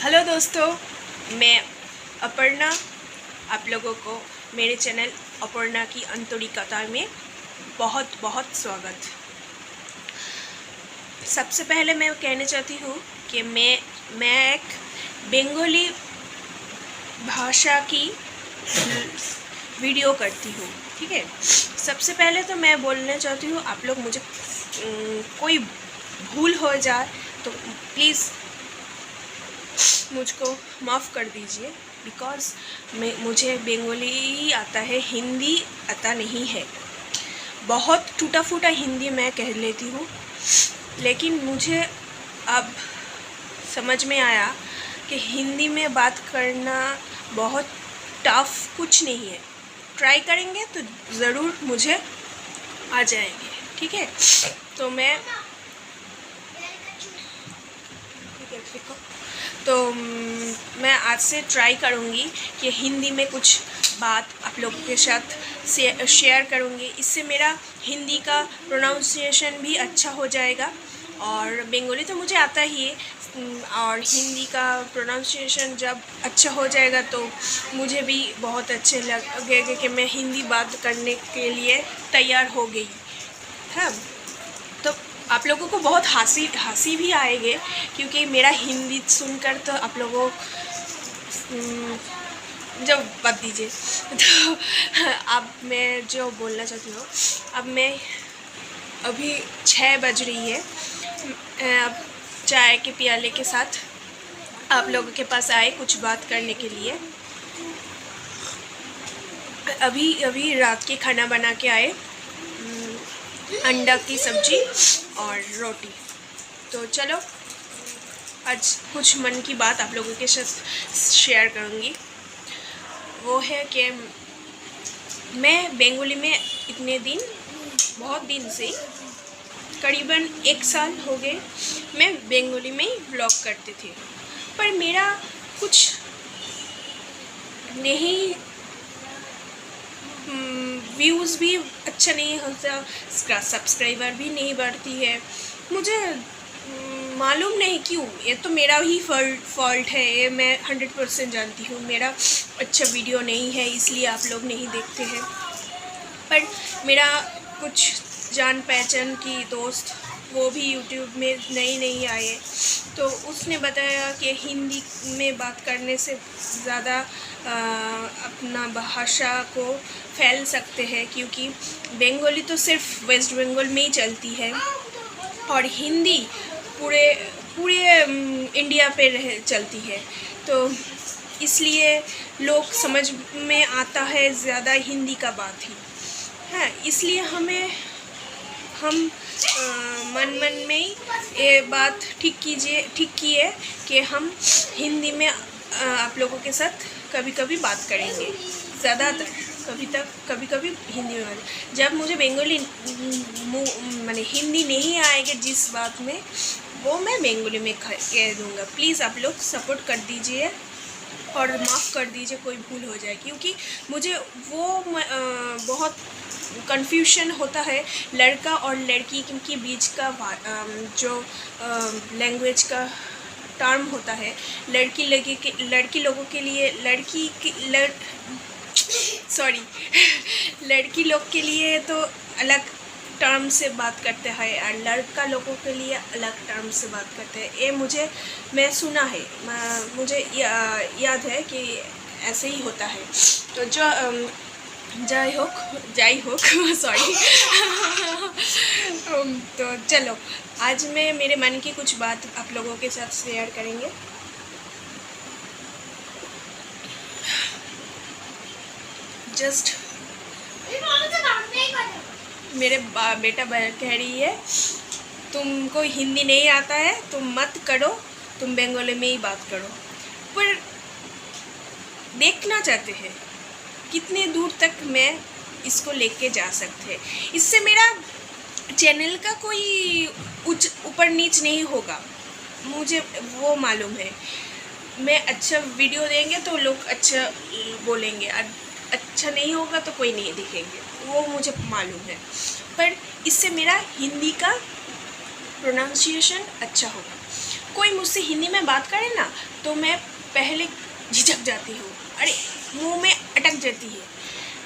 Hello दोस्तों, मैं अपर्णा। आप लोगों को मेरे चैनल अपर्णा की अंतरिकता में बहुत बहुत स्वागत। सबसे पहले मैं कहना चाहती हूँ कि मैं एक बंगाली भाषा की वीडियो करती हूँ, ठीक है। सबसे पहले तो मैं बोलना चाहती हूँ, आप लोग मुझे कोई भूल हो जाए तो प्लीज़ मुझको माफ़ कर दीजिए, बिकॉज़ मुझे बंगाली आता है, हिंदी आता नहीं है। बहुत टूटा फूटा हिंदी मैं कह लेती हूँ, लेकिन मुझे अब समझ में आया कि हिंदी में बात करना बहुत टफ कुछ नहीं है। ट्राई करेंगे तो ज़रूर मुझे आ जाएंगे, ठीक है। तो मैं आज से ट्राई करूँगी कि हिंदी में कुछ बात आप लोगों के साथ शेयर करूँगी। इससे मेरा हिंदी का प्रोनाउंसिएशन भी अच्छा हो जाएगा, और बंगाली तो मुझे आता ही है, और हिंदी का प्रोनाउंसिएशन जब अच्छा हो जाएगा तो मुझे भी बहुत अच्छे लगेगा कि मैं हिंदी बात करने के लिए तैयार हो गई है। तो आप लोगों को बहुत हंसी भी आएगी, क्योंकि मेरा हिंदी सुनकर तो आप लोगों जब बात दीजिए। तो अब मैं जो बोलना चाहती हूँ, अभी 6 बज रही है। अब चाय के प्याले के साथ आप लोगों के पास आए कुछ बात करने के लिए। अभी रात के खाना बना के आए, अंडा की सब्जी और रोटी। तो चलो आज कुछ मन की बात आप लोगों के साथ शेयर करूँगी। वो है कि मैं बंगाली में इतने दिन, बहुत दिन से, करीबन 1 साल हो गए मैं बंगाली में ही व्लॉग करते थे, पर मेरा कुछ नहीं, व्यूज़ भी अच्छा नहीं होता, सब्सक्राइबर भी नहीं बढ़ती है। मुझे मालूम नहीं क्यों, ये तो मेरा ही फॉल्ट है, ये मैं 100% जानती हूँ। मेरा अच्छा वीडियो नहीं है इसलिए आप लोग नहीं देखते हैं। पर मेरा कुछ जान पहचान की दोस्त, वो भी यूट्यूब में नई आए, तो उसने बताया कि हिंदी में बात करने से ज़्यादा अपना भाषा को फैल सकते हैं, क्योंकि बंगाली तो सिर्फ वेस्ट बंगाल में ही चलती है, और हिंदी पूरे इंडिया पे चलती है। तो इसलिए लोग समझ में आता है ज़्यादा हिंदी का बात ही है। इसलिए हम मन में ही ये बात ठीक किए कि हम हिंदी में आप लोगों के साथ कभी बात करेंगे, ज़्यादातर कभी हिंदी में बात। जब मुझे बंगाली माने हिंदी नहीं आएगी जिस बात में, वो मैं बंगाली में कह दूँगा। प्लीज़ आप लोग सपोर्ट कर दीजिए और माफ़ कर दीजिए कोई भूल हो जाए, क्योंकि मुझे वो बहुत कन्फ्यूजन होता है लड़का और लड़की के बीच का जो लैंग्वेज का टर्म होता है। लड़की लोगों के लिए लड़की लोग के लिए तो अलग टर्म से बात करते हैं, और लड़का लोगों के लिए अलग टर्म से बात करते हैं। ये मैं सुना है, मुझे याद है कि ऐसे ही होता है। तो जो जाई होक सॉरी। तो चलो आज मैं मेरे मन की कुछ बात आप लोगों के साथ शेयर करेंगे। जस्ट मेरे बेटा कह रही है, तुमको हिंदी नहीं आता है, तुम मत करो, तुम बंगाली में ही बात करो। पर देखना चाहते हैं कितने दूर तक मैं इसको लेके जा सकते हैं। इससे मेरा चैनल का कोई ऊपर नीच नहीं होगा, मुझे वो मालूम है। मैं अच्छा वीडियो देंगे तो लोग अच्छा बोलेंगे, अच्छा नहीं होगा तो कोई नहीं देखेंगे, वो मुझे मालूम है। पर इससे मेरा हिंदी का प्रोनाउंसिएशन अच्छा होगा। कोई मुझसे हिंदी में बात करे ना तो मैं पहले झिझक जाती हूँ, अरे मुंह में अटक जाती है।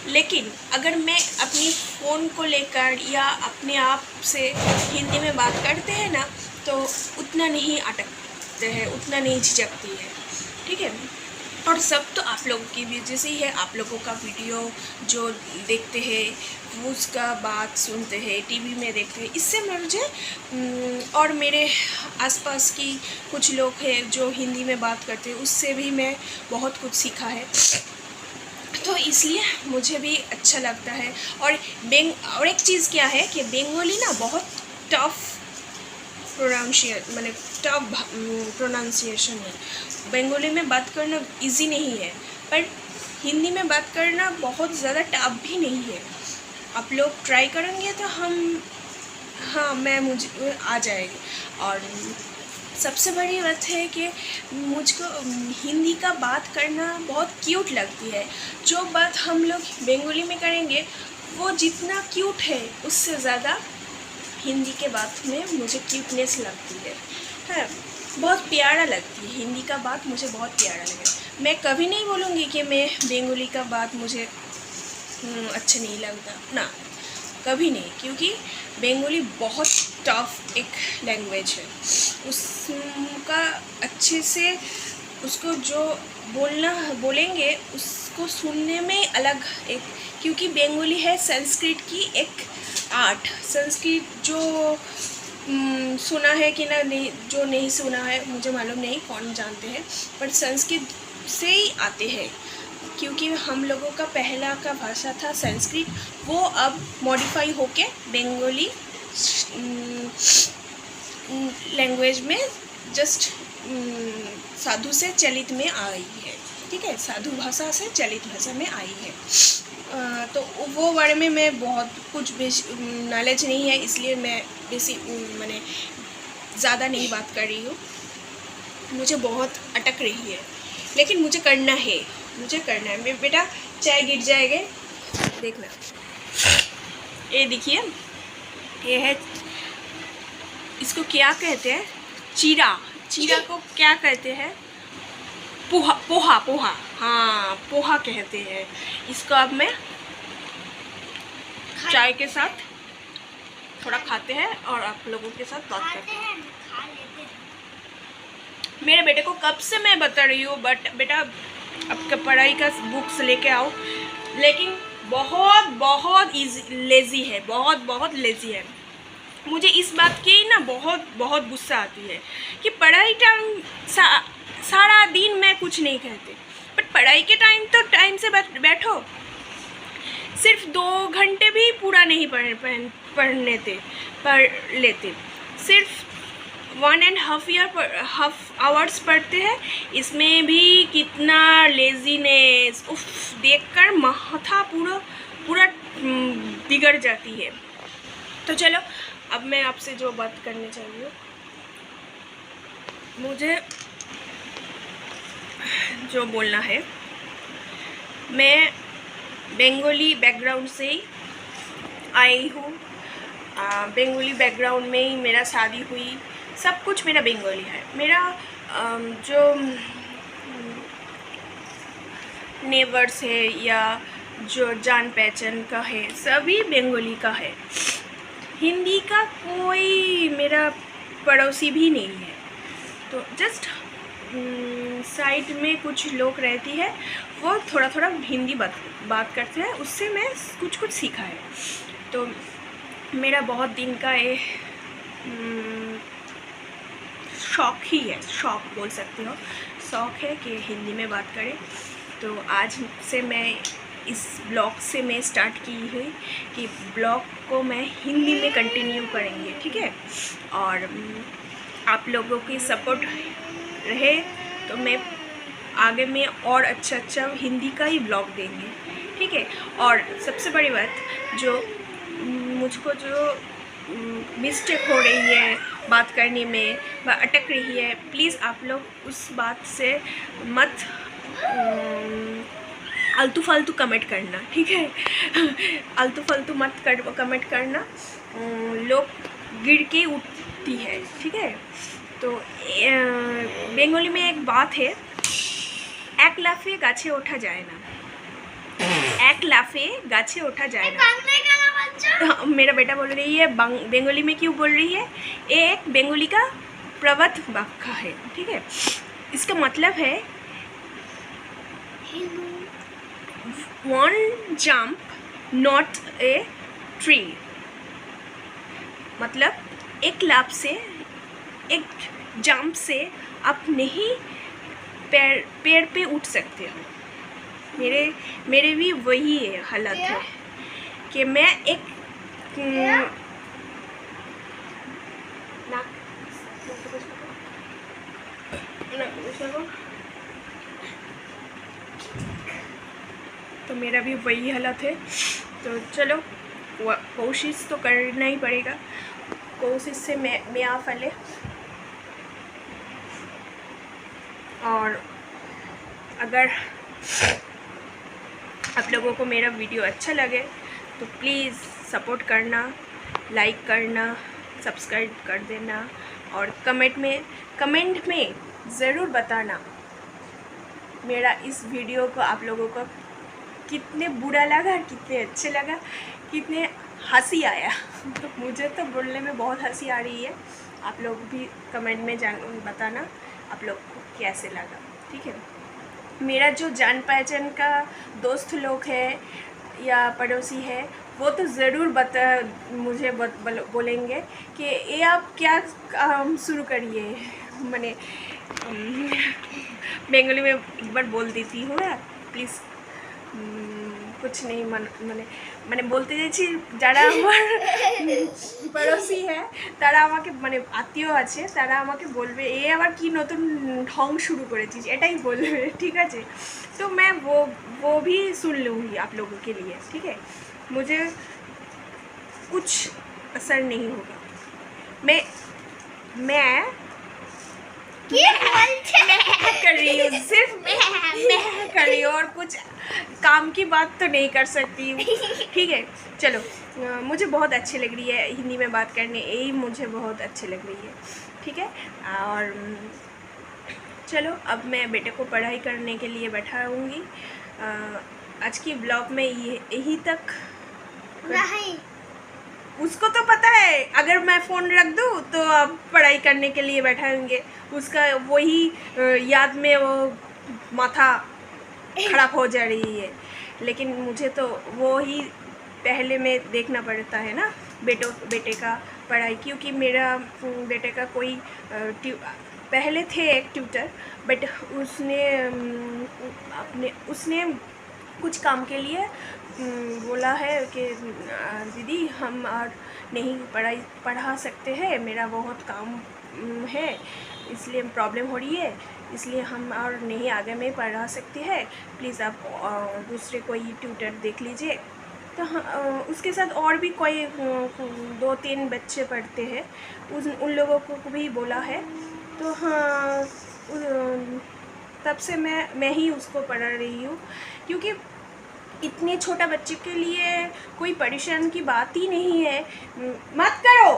लेकिन अगर मैं अपनी फ़ोन को लेकर या अपने आप से हिंदी में बात करते हैं ना तो उतना नहीं अटकते हैं, उतना नहीं झिझकती है, ठीक है। और सब तो आप लोगों की वजह से ही है, आप लोगों का वीडियो जो देखते हैं वो उसका बात सुनते हैं, टीवी में देखते हैं, इससे मुझे और मेरे आसपास की कुछ लोग हैं जो हिंदी में बात करते हैं, उससे भी मैं बहुत कुछ सीखा है। तो इसलिए मुझे भी अच्छा लगता है। और एक चीज़ क्या है कि बंगाली ना बहुत टफ प्रोनाउंसिएशन है। बंगाली में बात करना इजी नहीं है, पर हिंदी में बात करना बहुत ज़्यादा टफ भी नहीं है। आप लोग ट्राई करेंगे तो मुझे आ जाएगी। और सबसे बड़ी बात है कि मुझको हिंदी का बात करना बहुत क्यूट लगती है। जो बात हम लोग बंगाली में करेंगे वो जितना क्यूट है उससे ज़्यादा हिंदी के बात में मुझे क्यूटनेस लगती है, बहुत प्यारा लगती है। हिंदी का बात मुझे बहुत प्यारा लगे। मैं कभी नहीं बोलूँगी कि मैं बंगाली का बात मुझे अच्छा नहीं लगता ना, कभी नहीं, क्योंकि बंगाली बहुत टफ एक लैंग्वेज है। उसका अच्छे से उसको जो बोलेंगे उसको सुनने में अलग एक, क्योंकि बंगाली है संस्कृत की एक आर्ट। संस्कृत जो सुना है कि ना, नहीं, जो नहीं सुना है मुझे मालूम नहीं, कौन जानते हैं, पर संस्कृत से ही आते हैं, क्योंकि हम लोगों का पहला का भाषा था संस्कृत, वो अब मॉडिफाई होके बंगाली लैंग्वेज में जस्ट साधु से चलित में आई है, ठीक है, साधु भाषा से चलित भाषा में आई है। तो वो बारे में मैं बहुत कुछ नॉलेज नहीं है, इसलिए मैं मैंने ज़्यादा नहीं बात कर रही हूँ। मुझे बहुत अटक रही है, लेकिन मुझे करना है। मेरे बेटा चाय गिर जाएगा, देखना। ये देखिए, ये है, इसको क्या कहते हैं, चीरा को क्या कहते हैं, पोहा, हाँ पोहा कहते हैं इसको। अब मैं चाय के साथ थोड़ा खाते हैं और आप लोगों के साथ बात करते हैं। मेरे बेटे को कब से मैं बता रही हूँ, बट बेटा आपका पढ़ाई का बुक्स लेके आओ, लेकिन बहुत लेज़ी है, बहुत लेज़ी है। मुझे इस बात की ना बहुत गुस्सा आती है कि पढ़ाई टाइम सारा दिन मैं कुछ नहीं कहती, बट पढ़ाई के टाइम तो टाइम से बैठो। सिर्फ 2 घंटे भी पूरा नहीं पढ़ लेते, सिर्फ 1.5 आवर्स पढ़ते हैं। इसमें भी कितना लेजीनेस, देखकर माथा पूरा बिगड़ जाती है। तो चलो, अब मैं आपसे जो बात करने चाहिए हूँ, मुझे जो बोलना है, मैं बंगाली बैकग्राउंड से ही आई हूँ। बंगाली बैकग्राउंड में ही मेरा शादी हुई, सब कुछ मेरा बंगाली है। मेरा जो नेबर्स है या जो जान पहचान का है, सभी बंगाली का है। हिंदी का कोई मेरा पड़ोसी भी नहीं है। तो जस्ट साइड में कुछ लोग रहती है, वो थोड़ा हिंदी बात करते हैं, उससे मैं कुछ सीखा है। तो मेरा बहुत दिन का ये शौक ही है, शौक बोल सकते हो, शौक है कि हिंदी में बात करें। तो आज से मैं इस ब्लॉग से मैं स्टार्ट की हुई कि ब्लॉग को मैं हिंदी में कंटिन्यू करेंगे, ठीक है। और आप लोगों की सपोर्ट रहे तो मैं आगे में और अच्छा हिंदी का ही ब्लॉग देंगे, ठीक है। और सबसे बड़ी बात, जो मुझको जो मिस्टेक हो रही है बात करने में, वह अटक रही है, प्लीज़ आप लोग उस बात से मत आलतू फालतू कमेंट करना, ठीक है। आलतू फालतू मत कमेंट करना, लोग गिर के उठती है, ठीक है। तो बेंगली में एक बात है, एक लाफे गाछे ओठा जाए ना, एक लाफे गाछे ओठा जाए ना। हाँ, मेरा बेटा बोल रही है बेंगली में क्यों बोल रही है, ये एक बेंगली का प्रवत वाक्य है, ठीक है। इसका मतलब है one jump not a tree, मतलब एक लाफ से, एक जंप से आप नहीं पेड़ पे उठ सकते हो। मेरे भी वही हालत है कि मैं एक तो मेरा भी वही हालत है। तो चलो कोशिश तो करना ही पड़ेगा, कोशिश से मैं आ फले। और अगर आप लोगों को मेरा वीडियो अच्छा लगे तो प्लीज़ सपोर्ट करना, लाइक करना, सब्सक्राइब कर देना और कमेंट में ज़रूर बताना मेरा इस वीडियो को आप लोगों को कितने बुरा लगा, कितने अच्छे लगा, कितने हंसी आया। तो मुझे तो बोलने में बहुत हंसी आ रही है, आप लोग भी कमेंट में बताना आप लोग को कैसे लगा, ठीक है। मेरा जो जान पहचान का दोस्त लोग है या पड़ोसी है वो तो ज़रूर मुझे बोलेंगे कि ये आप क्या काम शुरू करिए। मैंने बेंगली में एक बार बोल देती हूँ ना, प्लीज़ कुछ नहीं মানে বলতে চাইছি যারা আমার পড়োশি है তারা আমাকে মানে আত্মীয় আছে তারা আমাকে বলবে এ আবার কি নতুন ঢং শুরু করেছিস, এটাই বলবে, ঠিক আছে। तो मैं वो भी सुन लूँगी आप लोगों के लिए, ठीक है। मुझे कुछ असर नहीं होगा, मैं कर रही हूँ, सिर्फ मैं कर रही हूँ और कुछ काम की बात तो नहीं कर सकती हूँ, ठीक है। चलो मुझे बहुत अच्छी लग रही है हिंदी में बात करने, यही मुझे बहुत अच्छी लग रही है, ठीक है। और चलो अब मैं बेटे को पढ़ाई करने के लिए बैठाऊँगी। आज की ब्लॉग में यही तक नहीं, उसको तो पता है अगर मैं फ़ोन रख दूँ तो अब पढ़ाई करने के लिए बैठाएंगे, उसका वही याद में वो माथा खराब हो जा रही है। लेकिन मुझे तो वो ही पहले में देखना पड़ता है ना बेटे का पढ़ाई, क्योंकि मेरा बेटे का कोई पहले थे एक ट्यूटर, बट उसने कुछ काम के लिए बोला है कि दीदी हम और नहीं पढ़ा सकते हैं, मेरा बहुत काम है, इसलिए प्रॉब्लम हो रही है, इसलिए हम और नहीं आगे में पढ़ा सकते हैं, प्लीज़ आप दूसरे कोई ट्यूटर देख लीजिए। तो उसके साथ और भी कोई 2-3 बच्चे पढ़ते हैं, उन लोगों को भी बोला है। तो हाँ तब से मैं ही उसको पढ़ा रही हूँ, क्योंकि इतने छोटा बच्चे के लिए कोई परेशान की बात ही नहीं है, मत करो,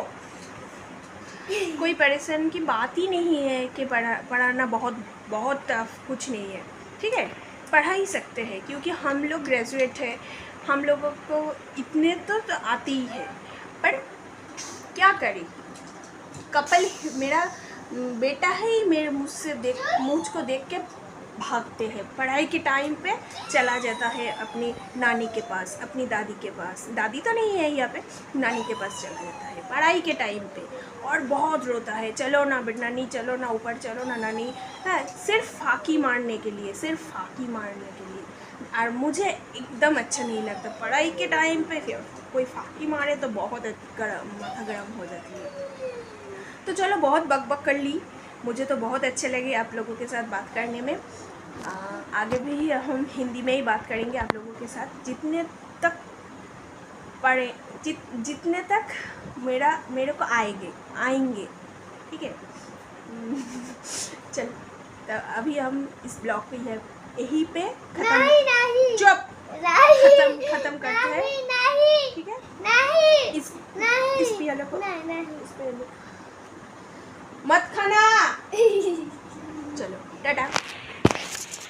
कोई परेशान की बात ही नहीं है कि पढ़ाना बहुत टफ कुछ नहीं है, ठीक है। पढ़ा ही सकते हैं क्योंकि हम लोग ग्रेजुएट हैं, हम लोगों को इतने तो आती ही है, पर क्या करें, कपल मेरा बेटा है, मेरे मुझको देख के भागते हैं। पढ़ाई के टाइम पे चला जाता है अपनी नानी के पास, अपनी दादी के पास, दादी तो नहीं है यहाँ पे, नानी के पास चला जाता है पढ़ाई के टाइम पे, और बहुत रोता है, चलो ना नानी, चलो ना ऊपर, चलो ना नानी, है सिर्फ फाकी मारने के लिए, सिर्फ फाकी मारने के लिए। और मुझे एकदम अच्छा नहीं लगता पढ़ाई के टाइम पे फिर कोई फाकी मारे तो बहुत माथा गर्म हो जाती है। तो चलो बहुत बक कर ली, मुझे तो बहुत अच्छे लगे आप लोगों के साथ बात करने में। आगे भी हम हिंदी में ही बात करेंगे आप लोगों के साथ, जितने तक मेरे को आएंगे, ठीक है। चलो तो अभी हम इस ब्लॉग पे यहीं पे खत्म करते हैं, ठीक है। इस पियाले को मत खाना। टाटा।